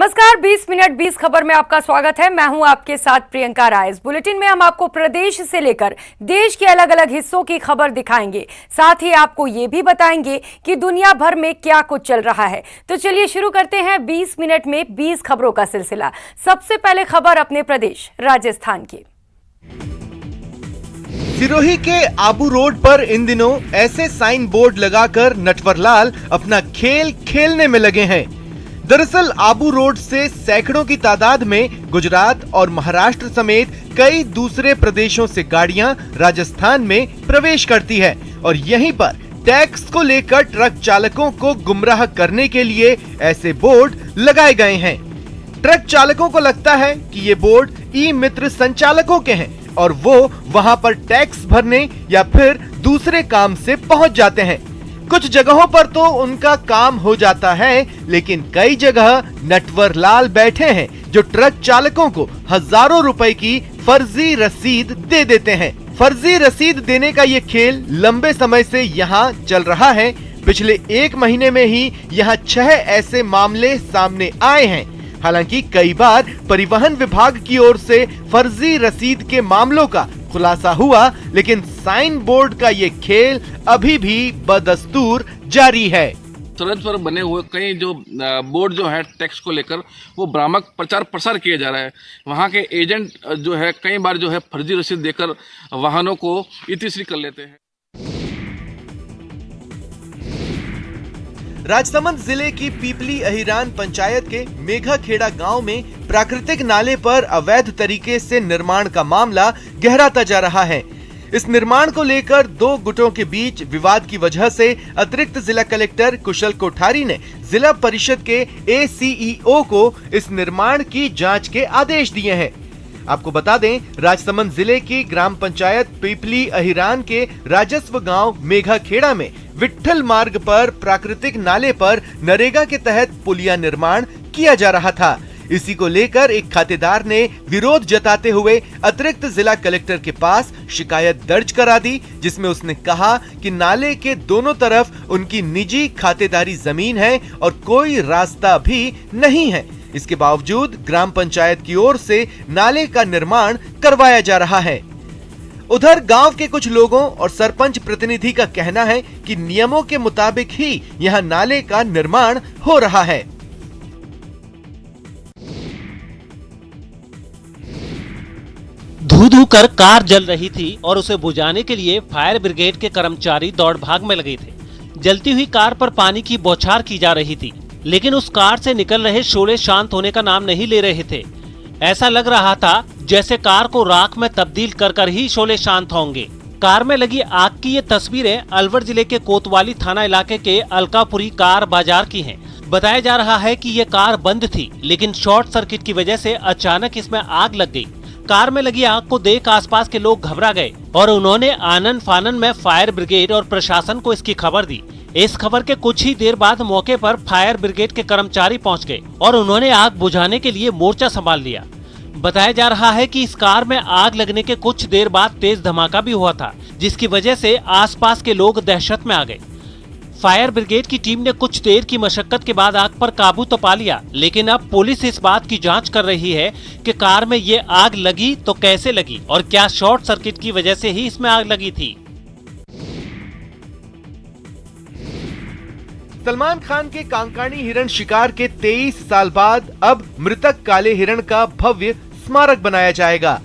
नमस्कार, 20 मिनट 20 खबर में आपका स्वागत है। मैं हूं आपके साथ प्रियंका राय। इस बुलेटिन में हम आपको प्रदेश से लेकर देश के अलग अलग हिस्सों की खबर दिखाएंगे। साथ ही आपको ये भी बताएंगे कि दुनिया भर में क्या कुछ चल रहा है। तो चलिए शुरू करते हैं 20 मिनट में 20 खबरों का सिलसिला। सबसे पहले खबर अपने प्रदेश राजस्थान की। सिरोही के आबू रोड पर इन दिनों ऐसे साइन बोर्ड लगाकर नटवरलाल अपना खेल खेलने में लगे हैं। दरअसल आबू रोड से सैकड़ों की तादाद में गुजरात और महाराष्ट्र समेत कई दूसरे प्रदेशों से गाड़ियां राजस्थान में प्रवेश करती है और यहीं पर टैक्स को लेकर ट्रक चालकों को गुमराह करने के लिए ऐसे बोर्ड लगाए गए हैं। ट्रक चालकों को लगता है कि ये बोर्ड ई मित्र संचालकों के हैं और वो वहां पर टैक्स भरने या फिर दूसरे काम से पहुंच जाते हैं। कुछ जगहों पर तो उनका काम हो जाता है, लेकिन कई जगह नटवरलाल बैठे हैं जो ट्रक चालकों को हजारों रुपए की फर्जी रसीद दे देते हैं। फर्जी रसीद देने का ये खेल लंबे समय से यहाँ चल रहा है। पिछले 1 महीने में ही यहाँ 6 ऐसे मामले सामने आए हैं। हालांकि कई बार परिवहन विभाग की ओर से फर्जी रसीद के मामलों का खुलासा हुआ, लेकिन साइन बोर्ड का ये खेल अभी भी बदस्तूर जारी है। तुरंत पर बने हुए कई जो बोर्ड जो है टैक्स को लेकर वो भ्रामक प्रचार प्रसार किया जा रहा है। वहाँ के एजेंट जो है कई बार जो है फर्जी रसीद देकर वाहनों को इतिश्री कर लेते हैं। राजसमंद जिले की पीपली अहिरान पंचायत के मेघाखेड़ा गांव में प्राकृतिक नाले पर अवैध तरीके से निर्माण का मामला गहराता जा रहा है। इस निर्माण को लेकर 2 गुटों के बीच विवाद की वजह से अतिरिक्त जिला कलेक्टर कुशल कोठारी ने जिला परिषद के ACEO को इस निर्माण की जांच के आदेश दिए हैं। आपको बता दें, राजसमंद जिले की ग्राम पंचायत पीपली अहिरान के राजस्व गांव मेघाखेड़ा में विट्ठल मार्ग पर प्राकृतिक नाले पर नरेगा के तहत पुलिया निर्माण किया जा रहा था। इसी को लेकर एक खातेदार ने विरोध जताते हुए अतिरिक्त जिला कलेक्टर के पास शिकायत दर्ज करा दी, जिसमें उसने कहा कि नाले के दोनों तरफ उनकी निजी खातेदारी जमीन है और कोई रास्ता भी नहीं है। इसके बावजूद ग्राम पंचायत की ओर से नाले का निर्माण करवाया जा रहा है। उधर गांव के कुछ लोगों और सरपंच प्रतिनिधि का कहना है कि नियमों के मुताबिक ही यहां नाले का निर्माण हो रहा है। धू कर कार जल रही थी और उसे बुझाने के लिए फायर ब्रिगेड के कर्मचारी दौड़ भाग में लगे थे। जलती हुई कार पर पानी की बौछार की जा रही थी, लेकिन उस कार से निकल रहे शोले शांत होने का नाम नहीं ले रहे थे। ऐसा लग रहा था जैसे कार को राख में तब्दील कर ही शोले शांत होंगे। कार में लगी आग की ये तस्वीरें अलवर जिले के कोतवाली थाना इलाके के अलकापुरी कार बाजार की हैं। बताया जा रहा है कि ये कार बंद थी, लेकिन शॉर्ट सर्किट की वजह से अचानक इसमें आग लग गई। कार में लगी आग को देख आसपास के लोग घबरा गए और उन्होंने आनन फानन में फायर ब्रिगेड और प्रशासन को इसकी खबर दी। इस खबर के कुछ ही देर बाद मौके पर फायर ब्रिगेड के कर्मचारी पहुंच गए और उन्होंने आग बुझाने के लिए मोर्चा संभाल लिया। बताया जा रहा है कि इस कार में आग लगने के कुछ देर बाद तेज धमाका भी हुआ था, जिसकी वजह से आसपास के लोग दहशत में आ गए। फायर ब्रिगेड की टीम ने कुछ देर की मशक्कत के बाद आग पर काबू तो पा लिया, लेकिन अब पुलिस इस बात की जांच कर रही है कि कार में ये आग लगी तो कैसे लगी और क्या शॉर्ट सर्किट की वजह से ही इसमें आग लगी थी। सलमान खान के कांकाणी हिरण शिकार के 23 साल बाद अब मृतक काले हिरण का भव्य स्मारक बनाया जाएगा।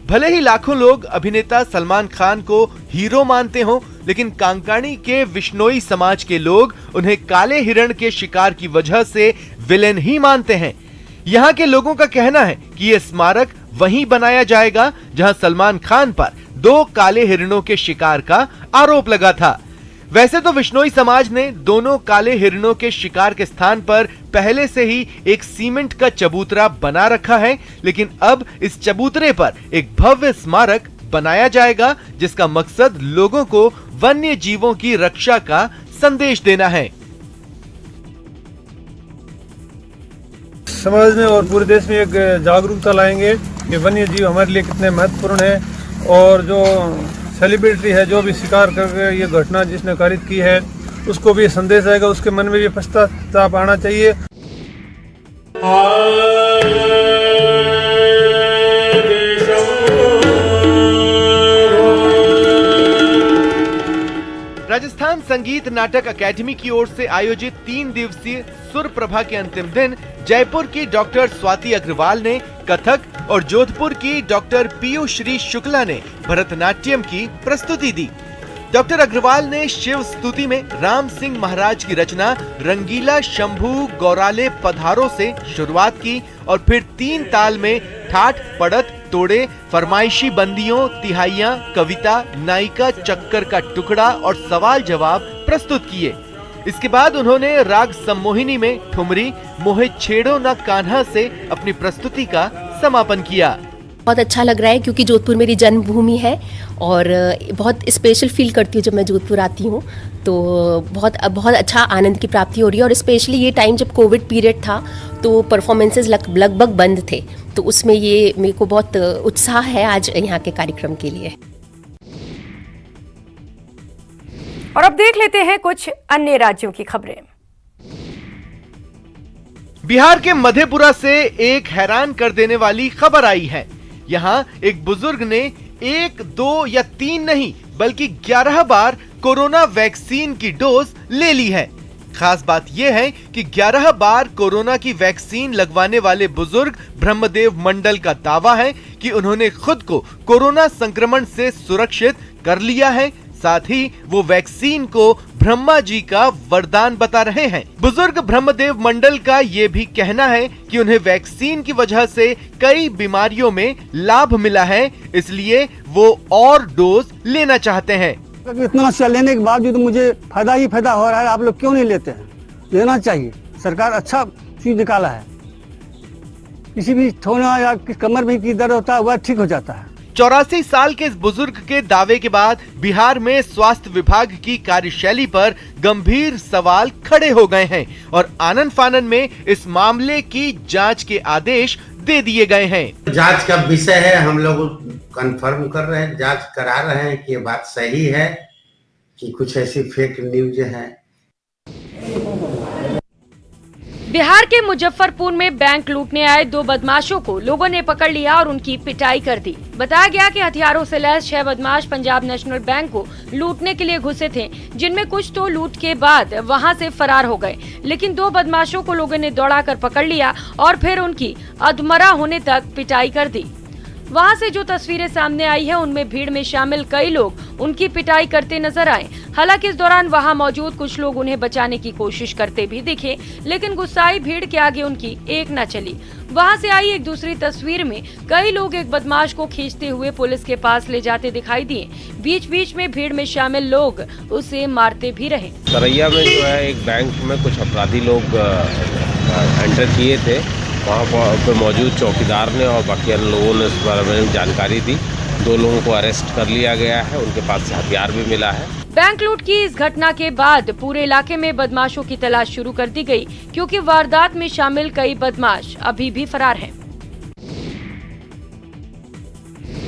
भले ही लाखों लोग अभिनेता सलमान खान को हीरो मानते हों, लेकिन कांकाणी के विश्नोई समाज के लोग उन्हें काले हिरण के शिकार की वजह से विलेन ही मानते हैं। यहाँ के लोगों का कहना है कि यह स्मारक वहीं बनाया जाएगा जहां सलमान खान पर 2 काले हिरणों के शिकार का आरोप लगा था। वैसे तो विश्नोई समाज ने दोनों काले हिरणों के शिकार के स्थान पर पहले से ही एक सीमेंट का चबूतरा बना रखा है, लेकिन अब इस चबूतरे पर एक भव्य स्मारक बनाया जाएगा, जिसका मकसद लोगों को वन्य जीवों की रक्षा का संदेश देना है। समाज में और पूरे देश में एक जागरूकता लाएंगे कि वन्य जीव हमारे लिए कितने महत्वपूर्ण है और जो सेलिब्रिटी है जो भी शिकार करके ये घटना जिसने कारित की है उसको भी संदेश आएगा, उसके मन में भी पश्चाताप आना चाहिए। राजस्थान संगीत नाटक अकेडमी की ओर से आयोजित 3 दिवसीय सुर प्रभा के अंतिम दिन जयपुर की डॉक्टर स्वाति अग्रवाल ने कथक और जोधपुर की डॉक्टर पीयूश्री शुक्ला ने भरतनाट्यम की प्रस्तुति दी। डॉक्टर अग्रवाल ने शिव स्तुति में राम सिंह महाराज की रचना रंगीला शंभू गौराले पधारो से शुरुआत की और फिर 3 ताल में ठाठ पड़त तोड़े फरमाइशी बंदियों तिहाइयां कविता नायिका चक्कर का टुकड़ा और सवाल जवाब प्रस्तुत किए। इसके बाद उन्होंने राग सम्मोहिनी में ठुमरी मोहे छेड़ो न कान्हा से अपनी प्रस्तुति का समापन किया। बहुत अच्छा लग रहा है क्योंकि जोधपुर मेरी जन्मभूमि है और बहुत स्पेशल फील करती हूँ जब मैं जोधपुर आती हूँ, तो बहुत अच्छा आनंद की प्राप्ति हो रही है। और स्पेशली ये टाइम जब कोविड पीरियड था तो परफॉर्मेंसेस लगभग बंद थे, तो उसमें ये मेरे को बहुत उत्साह है आज यहाँ के कार्यक्रम के लिए। और अब देख लेते हैं कुछ अन्य राज्यों की खबरें। बिहार के मधेपुरा से एक हैरान कर देने वाली खबर आई है। यहाँ एक बुजुर्ग ने 1, 2 या 3 नहीं बल्कि 11 बार कोरोना वैक्सीन की डोज ले ली है। खास बात यह है कि 11 बार कोरोना की वैक्सीन लगवाने वाले बुजुर्ग ब्रह्मदेव मंडल का दावा है कि उन्होंने खुद को कोरोना संक्रमण से सुरक्षित कर लिया है। साथ ही वो वैक्सीन को ब्रह्मा जी का वरदान बता रहे हैं। बुजुर्ग ब्रह्मदेव मंडल का ये भी कहना है कि उन्हें वैक्सीन की वजह से कई बीमारियों में लाभ मिला है, इसलिए वो और डोज लेना चाहते हैं। इतना सा लेने के बावजूद मुझे फायदा ही फायदा हो रहा है, आप लोग क्यों नहीं लेते हैं? लेना चाहिए, सरकार अच्छा चीज निकाला है। किसी भी थोड़ा या कमर में की दर्द होता है वह ठीक हो जाता है। 84 साल के इस बुजुर्ग के दावे के बाद बिहार में स्वास्थ्य विभाग की कार्यशैली पर गंभीर सवाल खड़े हो गए हैं और आनन फानन में इस मामले की जांच के आदेश दे दिए गए हैं। जांच का विषय है, हम लोग कंफर्म कर रहे हैं, जांच करा रहे हैं कि ये बात सही है कि कुछ ऐसी फेक न्यूज है। बिहार के मुजफ्फरपुर में बैंक लूटने आए 2 बदमाशों को लोगों ने पकड़ लिया और उनकी पिटाई कर दी। बताया गया कि हथियारों से लैस 6 बदमाश पंजाब नेशनल बैंक को लूटने के लिए घुसे थे, जिनमें कुछ तो लूट के बाद वहां से फरार हो गए, लेकिन 2 बदमाशों को लोगों ने दौड़ाकर पकड़ लिया और फिर उनकी अधमरा होने तक पिटाई कर दी। वहां से जो तस्वीरें सामने आई है उनमें भीड़ में शामिल कई लोग उनकी पिटाई करते नजर आए। हालांकि इस दौरान वहां मौजूद कुछ लोग उन्हें बचाने की कोशिश करते भी दिखे, लेकिन गुस्साई भीड़ के आगे उनकी एक न चली। वहां से आई एक दूसरी तस्वीर में कई लोग एक बदमाश को खींचते हुए पुलिस के पास ले जाते दिखाई दिए। बीच बीच में भीड़ में शामिल लोग उसे मारते भी रहे। सरैया में जो है एक बैंक में कुछ अपराधी लोग एंटर किए थे, वहाँ पर मौजूद चौकीदार ने और बाकी अन्य लोगों ने इस बारे में जानकारी दी। 2 लोगों को अरेस्ट कर लिया गया है, उनके पास से हथियार भी मिला है। बैंक लूट की इस घटना के बाद पूरे इलाके में बदमाशों की तलाश शुरू कर दी गई, क्योंकि वारदात में शामिल कई बदमाश अभी भी फरार हैं।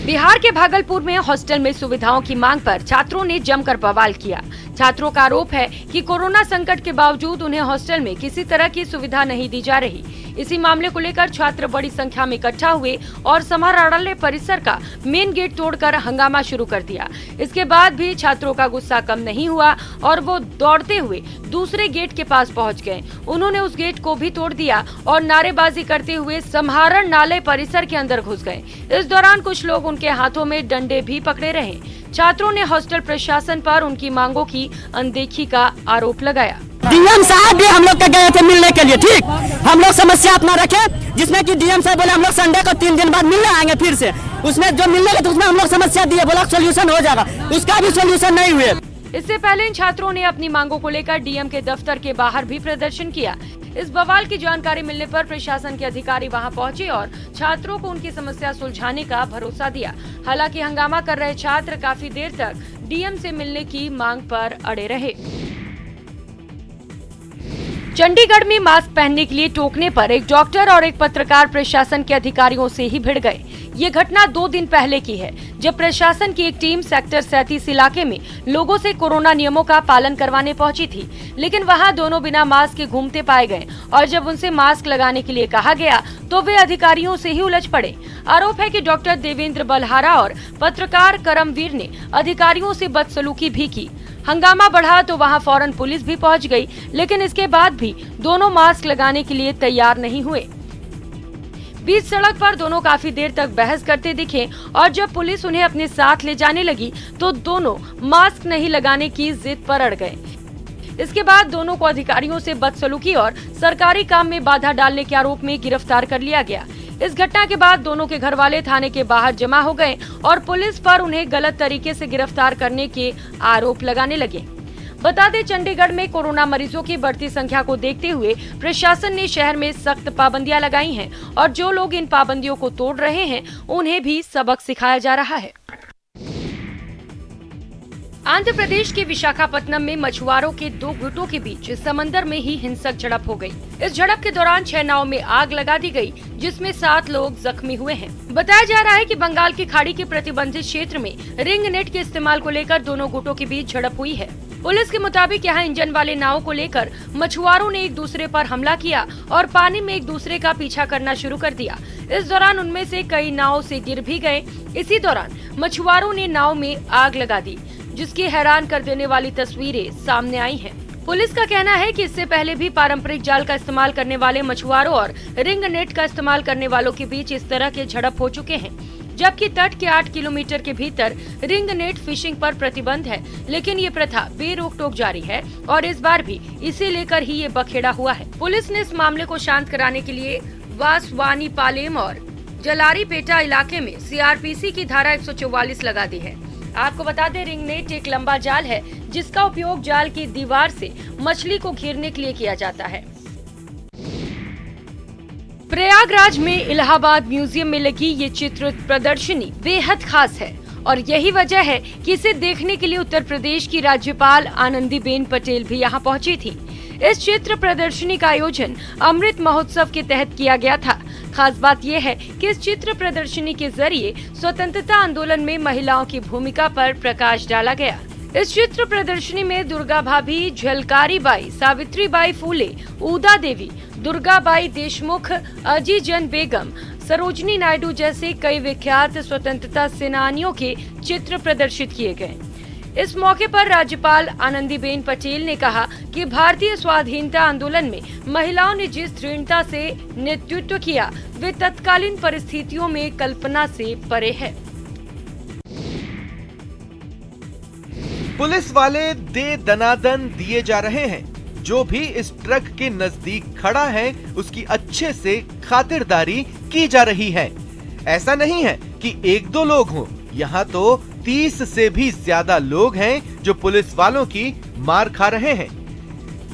बिहार के भागलपुर में हॉस्टल में सुविधाओं की मांग पर छात्रों ने जमकर बवाल किया। छात्रों का आरोप है कि कोरोना संकट के बावजूद उन्हें हॉस्टल में किसी तरह की सुविधा नहीं दी जा रही। इसी मामले को लेकर छात्र बड़ी संख्या में इकट्ठा हुए और समाहरणालय परिसर का मेन गेट तोड़कर हंगामा शुरू कर दिया। इसके बाद भी छात्रों का गुस्सा कम नहीं हुआ और वो दौड़ते हुए दूसरे गेट के पास पहुंच गए। उन्होंने उस गेट को भी तोड़ दिया और नारेबाजी करते हुए समाहरणालय परिसर के अंदर घुस गए। इस दौरान कुछ लोग उनके हाथों में डंडे भी पकड़े रहे। छात्रों ने हॉस्टल प्रशासन पर उनकी मांगों की अनदेखी का आरोप लगाया। डीएम साहब भी हम लोग के गए थे मिलने के लिए, ठीक, हम लोग समस्या अपना रखे, जिसमें कि डीएम साहब बोले हम लोग संडे को 3 दिन बाद मिलने आएंगे फिर से। उसमें जो मिलने के उसमें हम लोग समस्या दिए, बोला सोल्यूशन हो जाएगा, उसका भी सोल्यूशन नहीं हुए। इससे पहले इन छात्रों ने अपनी मांगों को लेकर डीएम के दफ्तर के बाहर भी प्रदर्शन किया। इस बवाल की जानकारी मिलने पर प्रशासन के अधिकारी वहां पहुंचे और छात्रों को उनकी समस्या सुलझाने का भरोसा दिया। हालांकि हंगामा कर रहे छात्र काफी देर तक डीएम से मिलने की मांग पर अड़े रहे। चंडीगढ़ में मास्क पहनने के लिए टोकने पर एक डॉक्टर और एक पत्रकार प्रशासन के अधिकारियों से ही भिड़ गए। ये घटना 2 दिन पहले की है, जब प्रशासन की एक टीम सेक्टर 37 इलाके में लोगों से कोरोना नियमों का पालन करवाने पहुंची थी, लेकिन वहां दोनों बिना मास्क के घूमते पाए गए और जब उनसे मास्क लगाने के लिए कहा गया तो वे अधिकारियों से ही उलझ पड़े। आरोप है कि डॉक्टर देवेंद्र बलहारा और पत्रकार करमवीर ने अधिकारियों से बदसलूकी भी की। हंगामा बढ़ा तो वहां फौरन पुलिस भी पहुंच गई, लेकिन इसके बाद भी दोनों मास्क लगाने के लिए तैयार नहीं हुए। बीच सड़क पर दोनों काफी देर तक बहस करते दिखे और जब पुलिस उन्हें अपने साथ ले जाने लगी तो दोनों मास्क नहीं लगाने की जिद पर अड़ गए। इसके बाद दोनों को अधिकारियों से बदसलूकी और सरकारी काम में बाधा डालने के आरोप में गिरफ्तार कर लिया गया। इस घटना के बाद दोनों के घरवाले थाने के बाहर जमा हो गए और पुलिस पर उन्हें गलत तरीके से गिरफ्तार करने के आरोप लगाने लगे। बता दें, चंडीगढ़ में कोरोना मरीजों की बढ़ती संख्या को देखते हुए प्रशासन ने शहर में सख्त पाबंदियां लगाई हैं और जो लोग इन पाबंदियों को तोड़ रहे हैं उन्हें भी सबक सिखाया जा रहा है। आंध्र प्रदेश के विशाखापट्टनम में मछुआरों के दो गुटों के बीच समंदर में ही हिंसक झड़प हो गई। इस झड़प के दौरान 6 नाव में आग लगा दी गई, जिसमें 7 लोग जख्मी हुए हैं। बताया जा रहा है कि बंगाल की खाड़ी के प्रतिबंधित क्षेत्र में रिंग नेट के इस्तेमाल को लेकर दोनों गुटों के बीच झड़प हुई है। पुलिस के मुताबिक यहाँ इंजन वाले नावों को लेकर मछुआरों ने एक दूसरे पर हमला किया और पानी में एक दूसरे का पीछा करना शुरू कर दिया। इस दौरान उनमें से कई नाव से गिर भी गए। इसी दौरान मछुआरों ने नाव में आग लगा दी, जिसकी हैरान कर देने वाली तस्वीरें सामने आई हैं। पुलिस का कहना है कि इससे पहले भी पारंपरिक जाल का इस्तेमाल करने वाले मछुआरों और रिंग नेट का इस्तेमाल करने वालों के बीच इस तरह के झड़प हो चुके हैं, जबकि तट के 8 किलोमीटर के भीतर रिंग नेट फिशिंग पर प्रतिबंध है, लेकिन ये प्रथा बेरोक टोक जारी है और इस बार भी इसे लेकर ही ये बखेड़ा हुआ है। पुलिस ने इस मामले को शांत कराने के लिए वासवानीपालेम और जलारीपेटा इलाके में CRPC की धारा 144 लगा दी है। आपको बता दें, रिंग नेट एक लंबा जाल है जिसका उपयोग जाल की दीवार से मछली को घेरने के लिए किया जाता है। प्रयागराज में इलाहाबाद म्यूजियम में लगी ये चित्र प्रदर्शनी बेहद खास है और यही वजह है कि इसे देखने के लिए उत्तर प्रदेश की राज्यपाल आनंदीबेन पटेल भी यहाँ पहुंची थी। इस चित्र प्रदर्शनी का आयोजन अमृत महोत्सव के तहत किया गया था। खास बात यह है कि इस चित्र प्रदर्शनी के जरिए स्वतंत्रता आंदोलन में महिलाओं की भूमिका पर प्रकाश डाला गया। इस चित्र प्रदर्शनी में दुर्गा भाभी, झलकारी बाई, सावित्री बाई फूले, ऊदा देवी, दुर्गा बाई देशमुख, अजीजन बेगम, सरोजनी नायडू जैसे कई विख्यात स्वतंत्रता सेनानियों के चित्र प्रदर्शित किए गए। इस मौके पर राज्यपाल आनंदीबेन पटेल ने कहा कि भारतीय स्वाधीनता आंदोलन में महिलाओं ने जिस दृढ़ता से नेतृत्व किया, वे तत्कालीन परिस्थितियों में कल्पना से परे है। पुलिस वाले दे दनादन दिए जा रहे हैं। जो भी इस ट्रक के नजदीक खड़ा है उसकी अच्छे से खातिरदारी की जा रही है। ऐसा नहीं है कि 1-2 लोग हों, यहाँ तो 30 से भी ज्यादा लोग हैं जो पुलिस वालों की मार खा रहे हैं।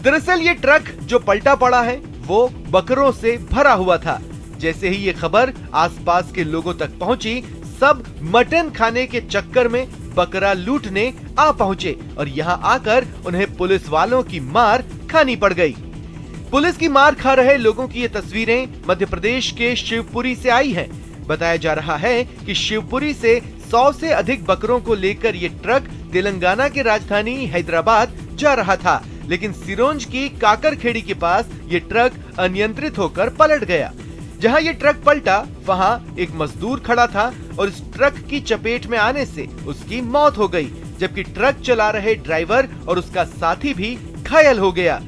दरअसल ये ट्रक जो पलटा पड़ा है वो बकरों से भरा हुआ था। जैसे ही ये खबर आसपास के लोगों तक पहुंची, सब मटन खाने के चक्कर में बकरा लूटने आ पहुंचे और यहाँ आकर उन्हें पुलिस वालों की मार खानी पड़ गई। पुलिस की मार खा रहे लोगों की ये तस्वीरें मध्य प्रदेश के शिवपुरी से आई हैं। बताया जा रहा है कि शिवपुरी से 100 से अधिक बकरों को लेकर ये ट्रक तेलंगाना के राजधानी हैदराबाद जा रहा था, लेकिन सिरोंज की काकरखेड़ी के पास ये ट्रक अनियंत्रित होकर पलट गया। जहां ये ट्रक पलटा वहां एक मजदूर खड़ा था और इस ट्रक की चपेट में आने से उसकी मौत हो गई, जबकि ट्रक चला रहे ड्राइवर और उसका साथी भी घायल हो गया।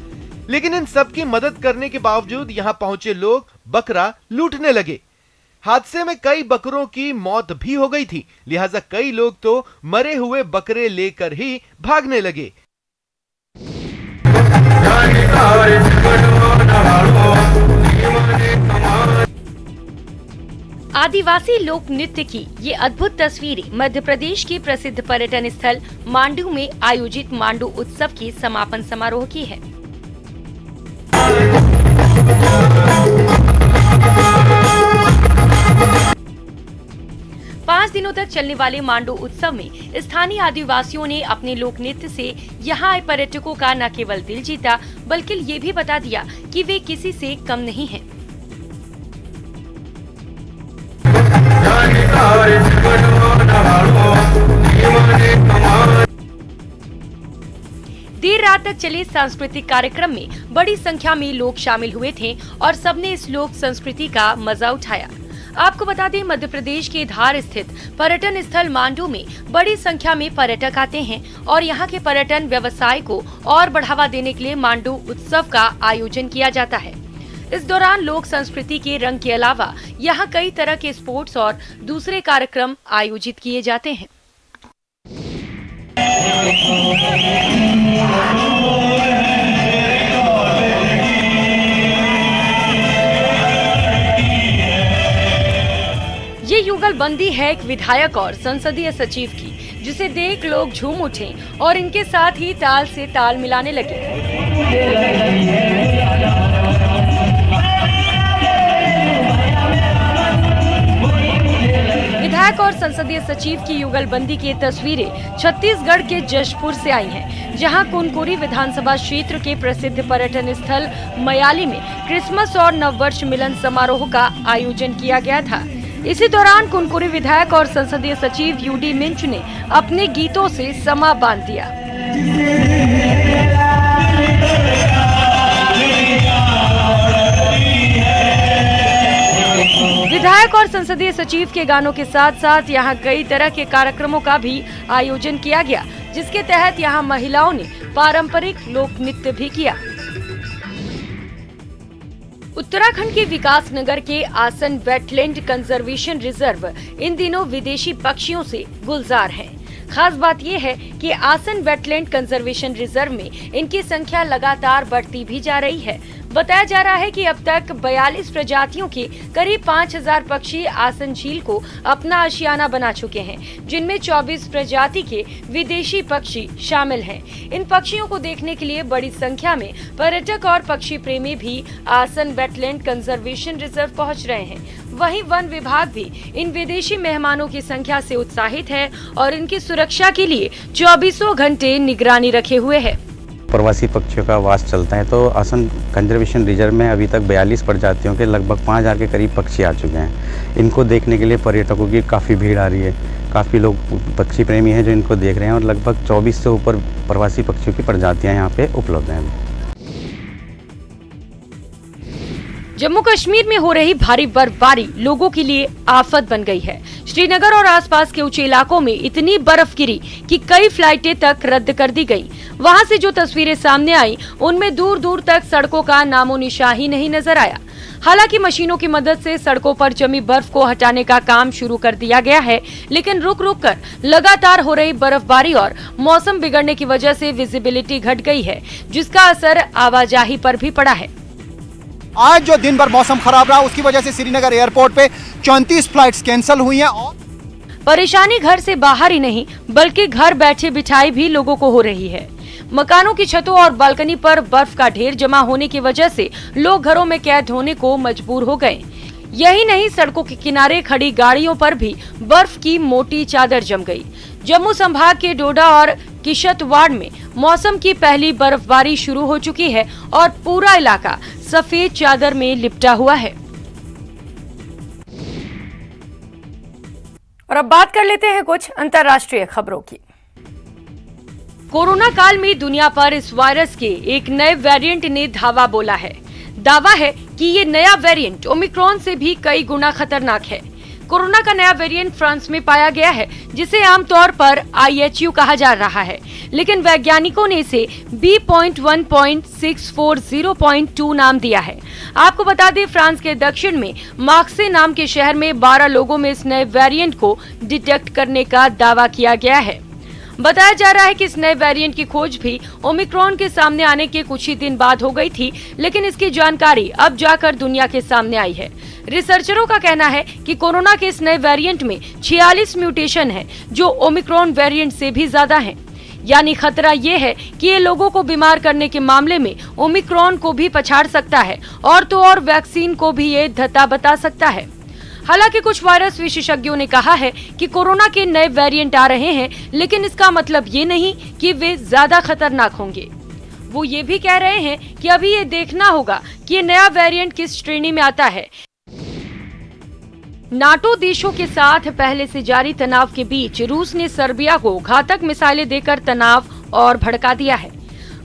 लेकिन इन सब की मदद करने के बावजूद यहाँ पहुंचे लोग बकरा लूटने लगे। हादसे में कई बकरों की मौत भी हो गई थी, लिहाजा कई लोग तो मरे हुए बकरे लेकर ही भागने लगे। आदिवासी लोक नृत्य की ये अद्भुत तस्वीरें मध्य प्रदेश के प्रसिद्ध पर्यटन स्थल मांडू में आयोजित मांडू उत्सव के समापन समारोह की है। पाँच दिनों तक चलने वाले मांडू उत्सव में स्थानीय आदिवासियों ने अपने लोक नृत्य से यहाँ आए पर्यटकों का न केवल दिल जीता, बल्कि ये भी बता दिया कि वे किसी से कम नहीं हैं। देर रात तक चले सांस्कृतिक कार्यक्रम में बड़ी संख्या में लोग शामिल हुए थे और सबने इस लोक संस्कृति का मजा उठाया। आपको बता दें, मध्य प्रदेश के धार स्थित पर्यटन स्थल मांडू में बड़ी संख्या में पर्यटक आते हैं और यहाँ के पर्यटन व्यवसाय को और बढ़ावा देने के लिए मांडू उत्सव का आयोजन किया जाता है। इस दौरान लोक संस्कृति के रंग के अलावा यहाँ कई तरह के स्पोर्ट्स और दूसरे कार्यक्रम आयोजित किए जाते हैं। ये युगलबंदी है एक विधायक और संसदीय सचिव की, जिसे देख लोग झूम उठे और इनके साथ ही ताल से ताल मिलाने लगे। विधायक और संसदीय सचिव की युगलबंदी की तस्वीरें छत्तीसगढ़ के जशपुर से आई हैं, जहां कुनकुरी विधानसभा क्षेत्र के प्रसिद्ध पर्यटन स्थल मयाली में क्रिसमस और नववर्ष मिलन समारोह का आयोजन किया गया था। इसी दौरान कुनकुरी विधायक और संसदीय सचिव यूडी मिंच ने अपने गीतों से समा बांध दिया। विधायक और संसदीय सचिव के गानों के साथ साथ यहाँ कई तरह के कार्यक्रमों का भी आयोजन किया गया, जिसके तहत यहाँ महिलाओं ने पारंपरिक लोक नृत्य भी किया। उत्तराखंड के विकासनगर के आसन वेटलैंड कंजर्वेशन रिजर्व इन दिनों विदेशी पक्षियों से गुलजार है। खास बात यह है कि आसन वेटलैंड कंजर्वेशन रिजर्व में इनकी संख्या लगातार बढ़ती भी जा रही है। बताया जा रहा है कि अब तक 42 प्रजातियों के करीब 5000 पक्षी आसन झील को अपना आशियाना बना चुके हैं, जिनमें 24 प्रजाति के विदेशी पक्षी शामिल हैं। इन पक्षियों को देखने के लिए बड़ी संख्या में पर्यटक और पक्षी प्रेमी भी आसन वेटलैंड कंजर्वेशन रिजर्व पहुंच रहे हैं। वहीं वन विभाग भी इन विदेशी मेहमानों की संख्या से उत्साहित है और इनकी सुरक्षा के लिए 24 घंटे निगरानी रखे हुए है। प्रवासी पक्षियों का वास चलता है, तो आसन कंजर्वेशन रिजर्व में अभी तक 42 प्रजातियों के लगभग 5000 के करीब पक्षी आ चुके हैं। इनको देखने के लिए पर्यटकों की काफ़ी भीड़ आ रही है। काफ़ी लोग पक्षी प्रेमी हैं जो इनको देख रहे हैं और लगभग 24 से ऊपर प्रवासी पक्षियों की प्रजातियां यहाँ पे उपलब्ध हैं। जम्मू कश्मीर में हो रही भारी बर्फबारी लोगों के लिए आफत बन गई है। श्रीनगर और आसपास के ऊंचे इलाकों में इतनी बर्फ गिरी कि कई फ्लाइटें तक रद्द कर दी गई। वहां से जो तस्वीरें सामने आई, उनमें दूर दूर तक सड़कों का नामो निशान ही नहीं नजर आया। हालांकि मशीनों की मदद से सड़कों पर जमी बर्फ को हटाने का काम शुरू कर दिया गया है, लेकिन रुक रुक कर लगातार हो रही बर्फबारी और मौसम बिगड़ने की वजह से विजिबिलिटी घट गई है, जिसका असर आवाजाही पर भी पड़ा है। आज जो दिन भर मौसम खराब रहा, उसकी वजह से श्रीनगर एयरपोर्ट पे 34 फ्लाइट्स कैंसिल हुई हैं। और परेशानी घर से बाहर ही नहीं, बल्कि घर बैठे बिठाई भी लोगों को हो रही है। मकानों की छतों और बालकनी पर बर्फ का ढेर जमा होने की वजह से लोग घरों में कैद होने को मजबूर हो गए। यही नहीं, सड़कों के किनारे खड़ी गाड़ियों पर भी बर्फ की मोटी चादर जम गई। जम्मू संभाग के डोडा और किश्तवाड़ में मौसम की पहली बर्फबारी शुरू हो चुकी है और पूरा इलाका सफेद चादर में लिपटा हुआ है। और अब बात कर लेते हैं कुछ अंतर्राष्ट्रीय खबरों की। कोरोना काल में दुनिया पर इस वायरस के एक नए वेरिएंट ने धावा बोला है। दावा है कि ये नया वेरिएंट ओमिक्रॉन से भी कई गुना खतरनाक है। कोरोना का नया वेरिएंट फ्रांस में पाया गया है, जिसे आमतौर पर IHU कहा जा रहा है, लेकिन वैज्ञानिकों ने इसे B.1.640.2 नाम दिया है। आपको बता दें, फ्रांस के दक्षिण में मार्से नाम के शहर में 12 लोगों में इस नए वेरिएंट को डिटेक्ट करने का दावा किया गया है। बताया जा रहा है कि इस नए वेरिएंट की खोज भी ओमिक्रॉन के सामने आने के कुछ ही दिन बाद हो गई थी, लेकिन इसकी जानकारी अब जाकर दुनिया के सामने आई है। रिसर्चरों का कहना है कि कोरोना के इस नए वेरिएंट में 46 म्यूटेशन है, जो ओमिक्रॉन वेरिएंट से भी ज्यादा हैं। यानी खतरा ये है कि ये लोगों को बीमार करने के मामले में ओमिक्रॉन को भी पछाड़ सकता है, और तो और वैक्सीन को भी ये धत्ता बता सकता है। हालांकि कुछ वायरस विशेषज्ञों ने कहा है कि कोरोना के नए वेरिएंट आ रहे हैं, लेकिन इसका मतलब ये नहीं कि वे ज्यादा खतरनाक होंगे। वो ये भी कह रहे हैं कि अभी ये देखना होगा कि ये नया वेरिएंट किस श्रेणी में आता है। नाटो देशों के साथ पहले से जारी तनाव के बीच रूस ने सर्बिया को घातक मिसाइलें देकर तनाव और भड़का दिया है।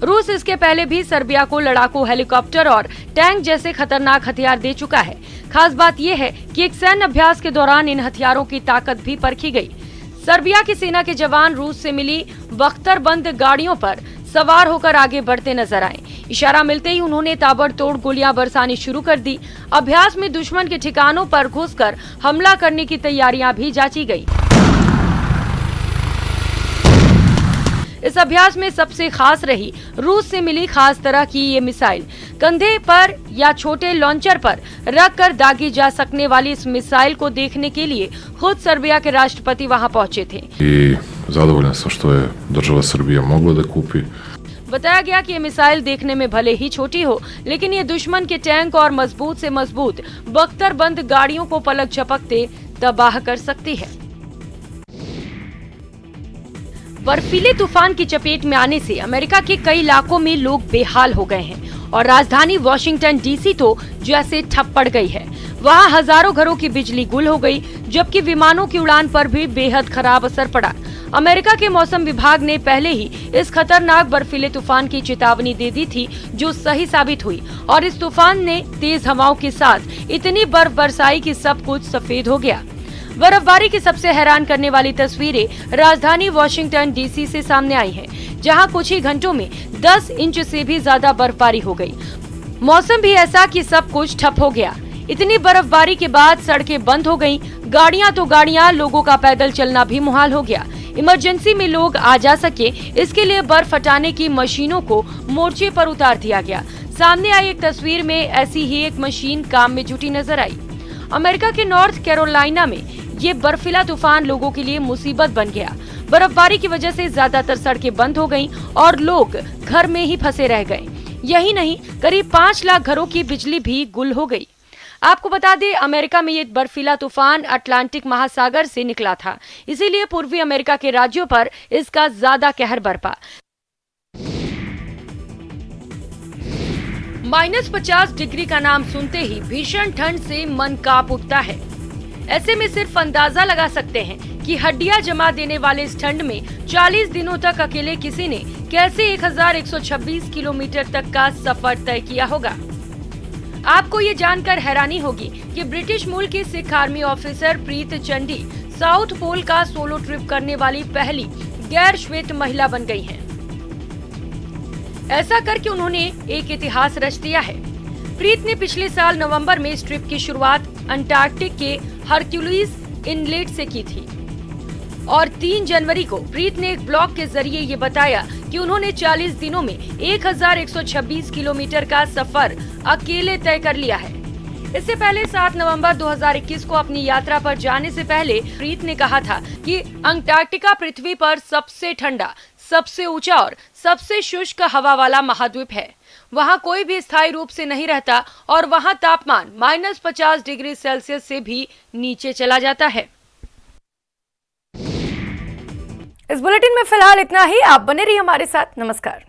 रूस इसके पहले भी सर्बिया को लड़ाकू हेलीकॉप्टर और टैंक जैसे खतरनाक हथियार दे चुका है। खास बात यह है कि एक सैन्य अभ्यास के दौरान इन हथियारों की ताकत भी परखी गई। सर्बिया की सेना के जवान रूस से मिली बख्तरबंद गाड़ियों पर सवार होकर आगे बढ़ते नजर आए। इशारा मिलते ही उन्होंने ताबड़तोड़ गोलियां बरसानी शुरू कर दी। अभ्यास में दुश्मन के ठिकानों पर घुसकर हमला करने की तैयारियां भी जांची गई। इस अभ्यास में सबसे खास रही रूस से मिली खास तरह की ये मिसाइल। कंधे पर या छोटे लॉन्चर पर रखकर दागी जा सकने वाली इस मिसाइल को देखने के लिए खुद सर्बिया के राष्ट्रपति वहां पहुंचे थे। Zadovoljan sam što je država Srbija mogla da kupi. बताया गया कि ये मिसाइल देखने में भले ही छोटी हो, लेकिन ये दुश्मन के टैंक और मजबूत से मजबूत बख्तरबंद गाड़ियों को पलक झपकते तबाह कर सकती है। बर्फीले तूफान की चपेट में आने से अमेरिका के कई इलाकों में लोग बेहाल हो गए हैं और राजधानी वॉशिंगटन डीसी तो जैसे ठप पड़ गई है। वहां हजारों घरों की बिजली गुल हो गई, जबकि विमानों की उड़ान पर भी बेहद खराब असर पड़ा। अमेरिका के मौसम विभाग ने पहले ही इस खतरनाक बर्फीले तूफान की चेतावनी दे दी थी, जो सही साबित हुई और इस तूफान ने तेज हवाओं के साथ इतनी बर्फ बरसाई कि सब कुछ सफेद हो गया। बर्फबारी की सबसे हैरान करने वाली तस्वीरें राजधानी वॉशिंगटन डीसी से सामने आई हैं, जहां कुछ ही घंटों में 10 इंच से भी ज्यादा बर्फबारी हो गई। मौसम भी ऐसा कि सब कुछ ठप हो गया। इतनी बर्फबारी के बाद सड़कें बंद हो गईं, गाड़ियां तो गाड़ियां, लोगों का पैदल चलना भी मुहाल हो गया। इमरजेंसी में लोग आ जा सके, इसके लिए बर्फ हटाने की मशीनों को मोर्चे पर उतार दिया गया। सामने आई एक तस्वीर में ऐसी ही एक मशीन काम में जुटी नजर आई। अमेरिका के नॉर्थ कैरोलिना में ये बर्फीला तूफान लोगों के लिए मुसीबत बन गया। बर्फबारी की वजह से ज्यादातर सड़कें बंद हो गईं और लोग घर में ही फंसे रह गए। यही नहीं, करीब 5 लाख घरों की बिजली भी गुल हो गई। आपको बता दें, अमेरिका में ये बर्फीला तूफान अटलांटिक महासागर से निकला था, इसीलिए पूर्वी अमेरिका के राज्यों पर इसका ज्यादा कहर बरपा। -50 डिग्री का नाम सुनते ही भीषण ठंड से मन कांप उठता है। ऐसे में सिर्फ अंदाजा लगा सकते हैं कि हड्डियां जमा देने वाले इस ठंड में 40 दिनों तक अकेले किसी ने कैसे 1126 किलोमीटर तक का सफर तय किया होगा। आपको ये जानकर हैरानी होगी कि ब्रिटिश मूल की सिख आर्मी ऑफिसर प्रीत चंडी साउथ पोल का सोलो ट्रिप करने वाली पहली गैर श्वेत महिला बन गई हैं। ऐसा करके उन्होंने एक इतिहास रच दिया है। प्रीत ने पिछले साल नवंबर में इस ट्रिप की शुरुआत अंटार्कटिक के हरक्यूलिस इनलेट से की थी और 3 जनवरी को प्रीत ने एक ब्लॉग के जरिए ये बताया कि उन्होंने 40 दिनों में 1126 किलोमीटर का सफर अकेले तय कर लिया है। इससे पहले 7 नवंबर 2021 को अपनी यात्रा पर जाने से पहले प्रीत ने कहा था कि अंटार्कटिका पृथ्वी पर सबसे ठंडा, सबसे ऊंचा और सबसे शुष्क हवा वाला महाद्वीप है। वहां कोई भी स्थायी रूप से नहीं रहता और वहां तापमान -50 डिग्री सेल्सियस से भी नीचे चला जाता है। इस बुलेटिन में फिलहाल इतना ही। आप बने रहिए हमारे साथ। नमस्कार।